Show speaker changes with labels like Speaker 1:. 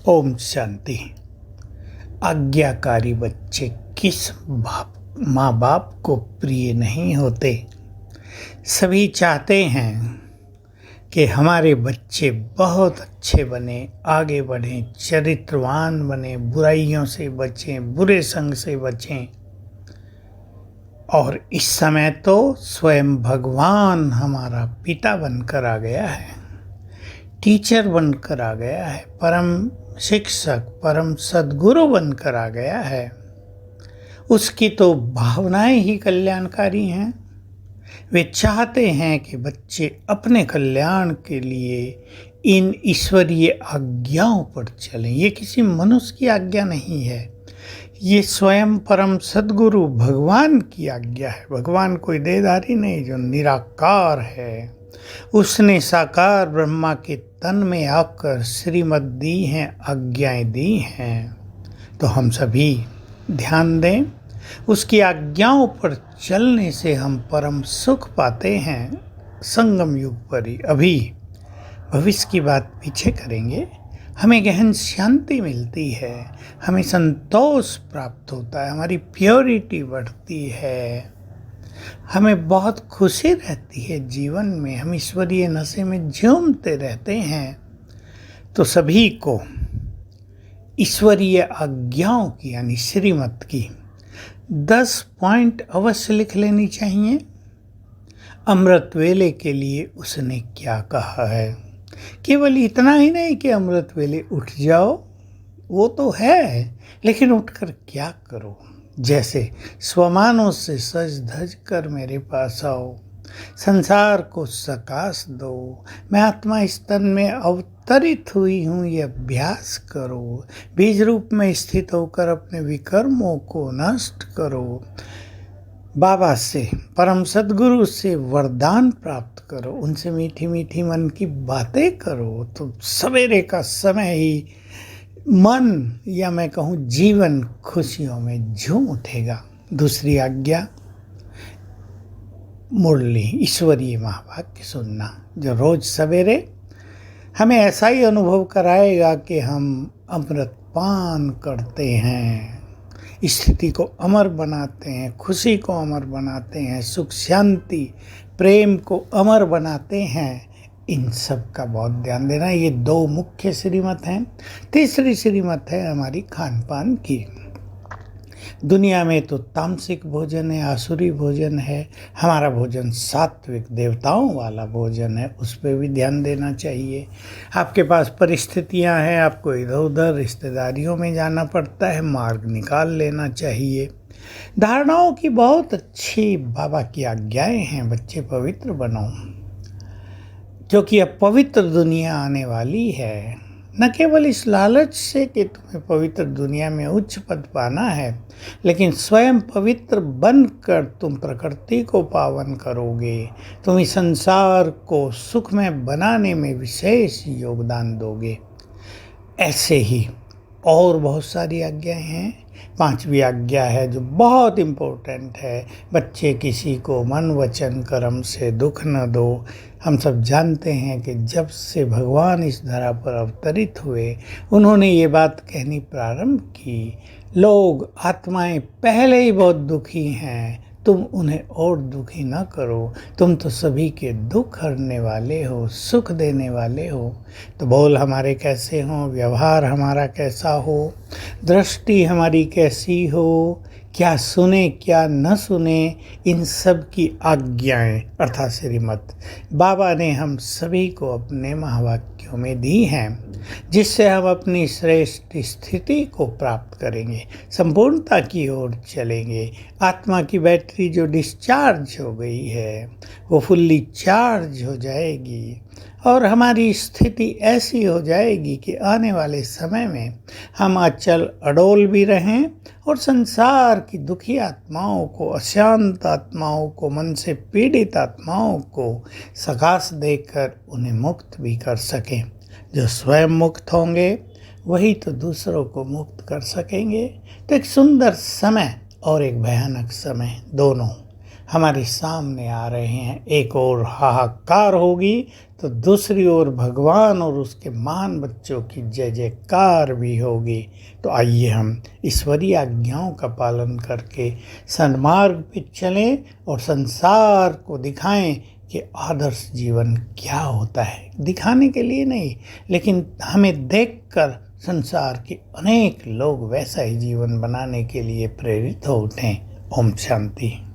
Speaker 1: ओम शांति। आज्ञाकारी बच्चे किस माँ बाप को प्रिय नहीं होते। सभी चाहते हैं कि हमारे बच्चे बहुत अच्छे बने, आगे बढ़ें, चरित्रवान बने, बुराइयों से बचें, बुरे संग से बचें। और इस समय तो स्वयं भगवान हमारा पिता बनकर आ गया है, टीचर बनकर आ गया है, परम शिक्षक, परम सद्गुरु बनकर आ गया है। उसकी तो भावनाएं ही कल्याणकारी हैं। वे चाहते हैं कि बच्चे अपने कल्याण के लिए इन ईश्वरीय आज्ञाओं पर चलें। ये किसी मनुष्य की आज्ञा नहीं है, ये स्वयं परम सद्गुरु भगवान की आज्ञा है। भगवान कोई देहधारी नहीं, जो निराकार है, उसने साकार ब्रह्मा के तन में आकर श्रीमत दी हैं, आज्ञाएं दी हैं। तो हम सभी ध्यान दें, उसकी आज्ञाओं पर चलने से हम परम सुख पाते हैं। संगम युग पर ही अभी भविष्य की बात पीछे करेंगे। हमें गहन शांति मिलती है, हमें संतोष प्राप्त होता है, हमारी प्योरिटी बढ़ती है, हमें बहुत खुशी रहती है जीवन में, हम ईश्वरीय नशे में झूमते रहते हैं। तो सभी को ईश्वरीय आज्ञाओं की यानी श्रीमत की 10 पॉइंट अवश्य लिख लेनी चाहिए। अमृत वेले के लिए उसने क्या कहा है। केवल इतना ही नहीं कि अमृत वेले उठ जाओ, वो तो है, लेकिन उठकर क्या करो। जैसे स्वमानों से सज धज कर मेरे पास आओ, संसार को सकाश दो, मैं आत्मा इस तन में अवतरित हुई हूँ, ये अभ्यास करो। बीज रूप में स्थित होकर अपने विकर्मों को नष्ट करो। बाबा से, परम सद्गुरु से वरदान प्राप्त करो, उनसे मीठी मीठी मन की बातें करो। तो सवेरे का समय ही मन या मैं कहूँ जीवन खुशियों में झूम उठेगा। दूसरी आज्ञा मुरली, ईश्वरीय महावाक्य सुनना, जो रोज सवेरे हमें ऐसा ही अनुभव कराएगा कि हम अमृत पान करते हैं, स्थिति को अमर बनाते हैं, खुशी को अमर बनाते हैं, सुख शांति प्रेम को अमर बनाते हैं। इन सब का बहुत ध्यान देना। ये 2 मुख्य श्रीमत हैं। तीसरी श्रीमत है हमारी खान पान की। दुनिया में तो तामसिक भोजन है, आसुरी भोजन है, हमारा भोजन सात्विक देवताओं वाला भोजन है, उस पर भी ध्यान देना चाहिए। आपके पास परिस्थितियां हैं, आपको इधर उधर रिश्तेदारियों में जाना पड़ता है, मार्ग निकाल लेना चाहिए। धारणाओं की बहुत अच्छी बाबा की आज्ञाएं हैं। बच्चे पवित्र बनो, क्योंकि अब पवित्र दुनिया आने वाली है। न केवल इस लालच से कि तुम्हें पवित्र दुनिया में उच्च पद पाना है, लेकिन स्वयं पवित्र बनकर तुम प्रकृति को पावन करोगे। तुम इस संसार को सुखमय बनाने में विशेष योगदान दोगे। ऐसे ही और बहुत सारी आज्ञाएं हैं। 5वीं आज्ञा है जो बहुत इम्पोर्टेंट है, बच्चे किसी को मन वचन कर्म से दुख न दो। हम सब जानते हैं कि जब से भगवान इस धरा पर अवतरित हुए, उन्होंने ये बात कहनी प्रारंभ की, लोग आत्माएं पहले ही बहुत दुखी हैं, तुम उन्हें और दुखी न करो, तुम तो सभी के दुख हरने वाले हो, सुख देने वाले हो। तो बोल हमारे कैसे हों, व्यवहार हमारा कैसा हो, दृष्टि हमारी कैसी हो, क्या सुने क्या न सुने, इन सब की आज्ञाएं अर्थात श्रीमत बाबा ने हम सभी को अपने महावाक्यों में दी हैं, जिससे हम अपनी श्रेष्ठ स्थिति को प्राप्त करेंगे, संपूर्णता की ओर चलेंगे। आत्मा की बैटरी जो डिस्चार्ज हो गई है वो फुल्ली चार्ज हो जाएगी और हमारी स्थिति ऐसी हो जाएगी कि आने वाले समय में हम अचल अडोल भी रहें और संसार की दुखी आत्माओं को, अशांत आत्माओं को, मन से पीड़ित आत्माओं को सकाश देकर उन्हें मुक्त भी कर सकें। जो स्वयं मुक्त होंगे वही तो दूसरों को मुक्त कर सकेंगे। तो एक सुंदर समय और एक भयानक समय दोनों हमारे सामने आ रहे हैं। एक और हाहाकार होगी तो दूसरी ओर भगवान और उसके महान बच्चों की जय जयकार भी होगी। तो आइए हम ईश्वरीय आज्ञाओं का पालन करके सन्मार्ग पे चलें और संसार को दिखाएं कि आदर्श जीवन क्या होता है। दिखाने के लिए नहीं, लेकिन हमें देखकर संसार के अनेक लोग वैसा ही जीवन बनाने के लिए प्रेरित हो उठें। ओम शांति।